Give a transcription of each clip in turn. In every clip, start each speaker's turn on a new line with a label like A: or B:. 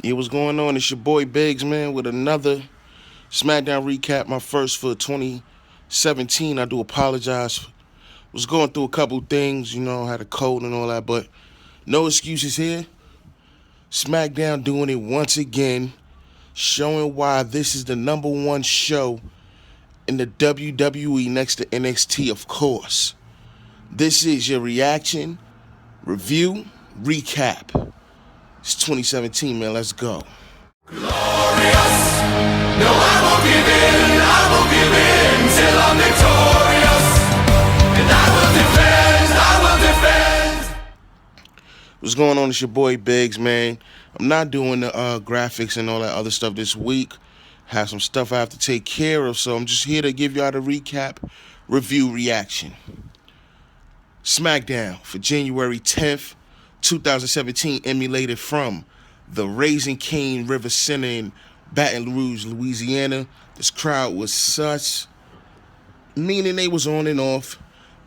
A: Yeah, what's going on? It's your boy Biggz, man, with another SmackDown recap. My first for 2017. I do apologize. Was going through a couple things, had a cold and all that, but no excuses here. SmackDown doing it once again, showing why this is the number one show in the WWE next to NXT, of course. This is your reaction, review, recap. It's 2017, man. Let's go.
B: Glorious. No, I won't give in till I'm victorious. And I will defend.
A: What's going on? It's your boy Biggz, man. I'm not doing the graphics and all that other stuff this week. Have some stuff I have to take care of, so I'm just here to give y'all the recap, review, reaction. SmackDown for January 10th, 2017, emulated from the Raising Cane River Center in Baton Rouge, Louisiana. This crowd was such, meaning they was on and off.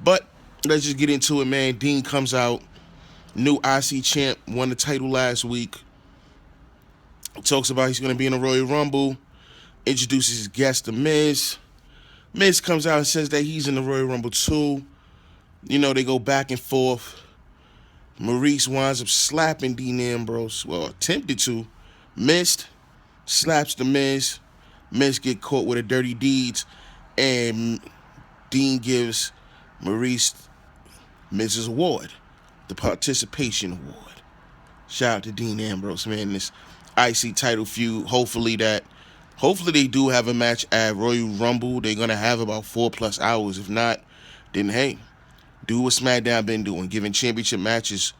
A: But let's just get into it, man. Dean comes out, new IC champ, won the title last week. Talks about he's going to be in the Royal Rumble. Introduces his guest, The Miz. Miz comes out and says that he's in the Royal Rumble too. They go back and forth. Maurice winds up slapping Dean Ambrose. Well, attempted to. Missed. Slaps the Miz. Miz get caught with a dirty deeds. And Dean gives Maurice Miz's award. The Participation Award. Shout out to Dean Ambrose, man. This IC title feud. Hopefully they do have a match at Royal Rumble. They're going to have about 4+ hours. If not, then hey, do what SmackDown been doing, giving championship matches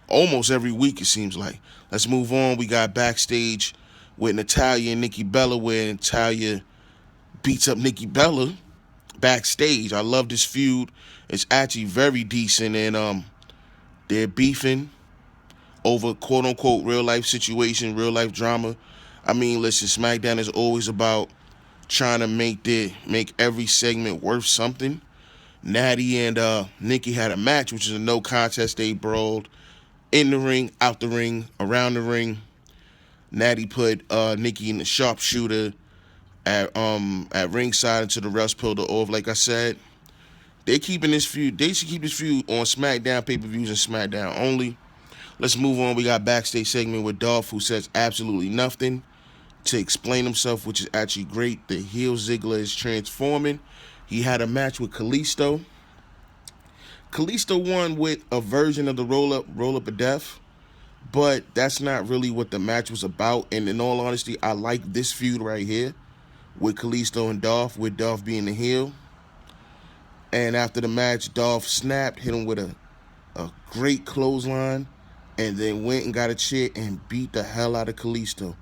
A: almost every week, it seems like. Let's move on. We got backstage with Natalya and Nikki Bella, where Natalya beats up Nikki Bella backstage. I love this feud. It's actually very decent, and they're beefing over quote-unquote real-life situation, real-life drama. I mean, listen, SmackDown is always about trying to make every segment worth something. Natty and Nikki had a match, which is a no contest. They brawled in the ring, out the ring, around the ring. Natty put Nikki in the sharpshooter at ringside into the refs pulled her off. Like I said, they keeping this feud. They should keep this feud on SmackDown pay-per-views and SmackDown only. Let's move on. We got backstage segment with Dolph, who says absolutely nothing to explain himself, which is actually great. The heel Ziggler is transforming. He had a match with Kalisto. Kalisto won with a version of the roll up of death, but that's not really what the match was about. And in all honesty, I like this feud right here with Kalisto and Dolph, with Dolph being the heel. And after the match, Dolph snapped, hit him with a great clothesline, and then went and got a chair and beat the hell out of Kalisto.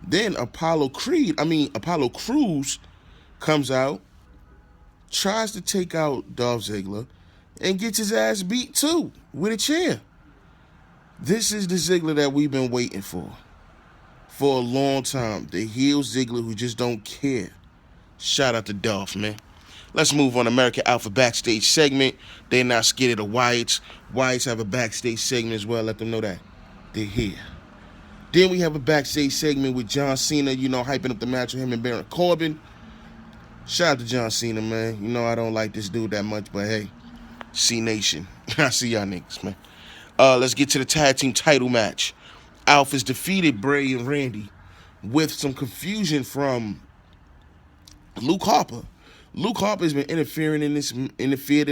A: Then Apollo Crews comes out, tries to take out Dolph Ziggler, and gets his ass beat too with a chair. This is the Ziggler that we've been waiting for a long time. The heel Ziggler who just don't care. Shout out to Dolph, man. Let's move on. American Alpha backstage segment. They're not scared of the Wyatts. Wyatts have a backstage segment as well. Let them know that they're here. Then we have a backstage segment with John Cena, hyping up the match with him and Baron Corbin. Shout out to John Cena, man. I don't like this dude that much, but hey, C-Nation. I see y'all niggas, man. Let's get to the tag team title match. Alphas defeated Bray and Randy with some confusion from Luke Harper. Luke Harper has been interfered in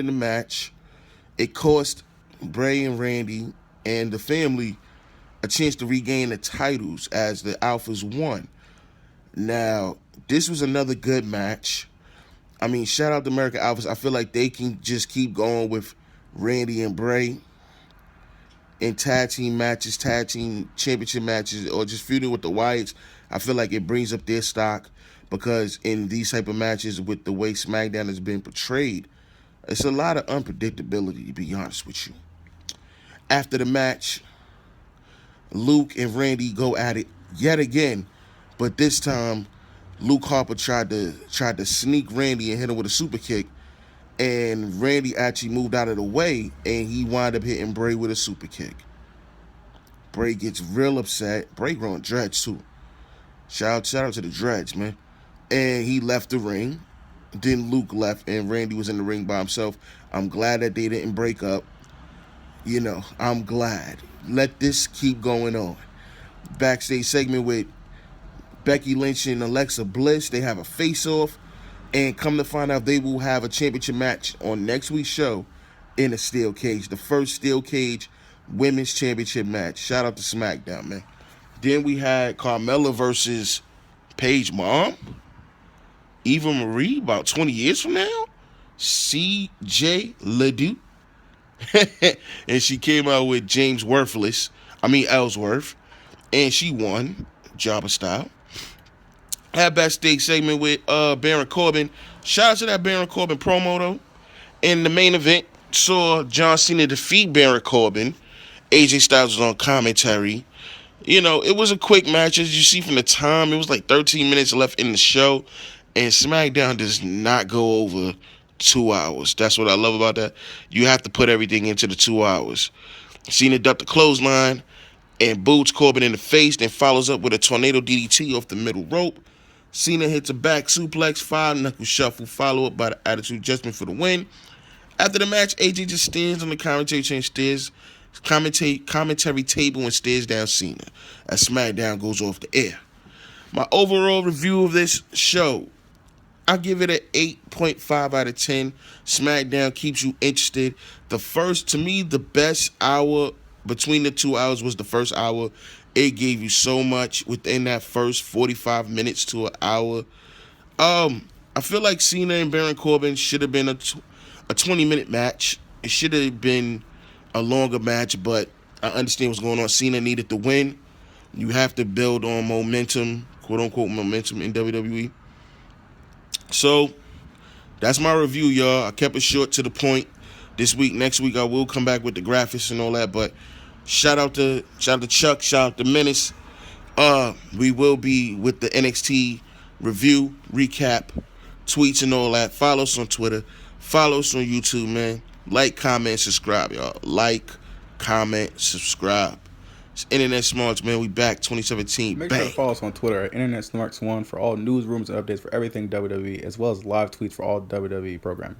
A: the match. It cost Bray and Randy and the family a chance to regain the titles as the Alphas won. Now, this was another good match. I mean, shout out to American Alphas. I feel like they can just keep going with Randy and Bray in tag team matches, tag team championship matches, or just feuding with the Wyatts. I feel like it brings up their stock, because in these type of matches, with the way SmackDown has been portrayed, it's a lot of unpredictability, to be honest with you. After the match, Luke and Randy go at it yet again, but this time Luke Harper tried to sneak Randy and hit him with a super kick, and Randy actually moved out of the way, and he wound up hitting Bray with a super kick. Bray gets real upset. Bray growing dreads too. Shout out to the dreads, man. And he left the ring. Then Luke left and Randy was in the ring by himself. I'm glad that they didn't break up. I'm glad. Let this keep going on. Backstage segment with Becky Lynch and Alexa Bliss. They have a face-off. And come to find out, they will have a championship match on next week's show in a steel cage. The first steel cage women's championship match. Shout out to SmackDown, man. Then we had Carmella versus Paige Mom. Eva Marie, about 20 years from now. CJ Ledoux. And she came out with Ellsworth. And she won, Jobber style. Had backstage segment with Baron Corbin. Shout out to that Baron Corbin promo, though. In the main event, saw John Cena defeat Baron Corbin. AJ Styles was on commentary. It was a quick match. As you see from the time, it was like 13 minutes left in the show. And SmackDown does not go over 2 hours. That's what I love about that. You have to put everything into the 2 hours. Cena ducked the clothesline and boots Corbin in the face, then follows up with a tornado DDT off the middle rope. Cena hits a back suplex, 5-knuckle shuffle, follow up by the Attitude Adjustment for the win. After the match, AJ just stands on the commentary table and stares down Cena as SmackDown goes off the air. My overall review of this show, I give it an 8.5 out of 10. SmackDown keeps you interested. The best hour between the 2 hours was the first hour. It gave you so much within that first 45 minutes to an hour. I feel like Cena and Baron Corbin should have been a 20-minute match. It should have been a longer match, but I understand what's going on. Cena needed the win. You have to build on momentum, quote-unquote momentum in WWE. So, that's my review, y'all. I kept it short to the point this week. Next week, I will come back with the graphics and all that, but shout out to Chuck, shout out to Menace. We will be with the NXT review, recap, tweets and all that. Follow us on Twitter. Follow us on YouTube, man. Like, comment, subscribe, y'all. Like, comment, subscribe. It's InternetSmarks, man. We back 2017.
C: Make
A: Bang.
C: sure to follow us on Twitter at InternetSmarks1 for all news, rumors, and updates for everything WWE, as well as live tweets for all WWE programming.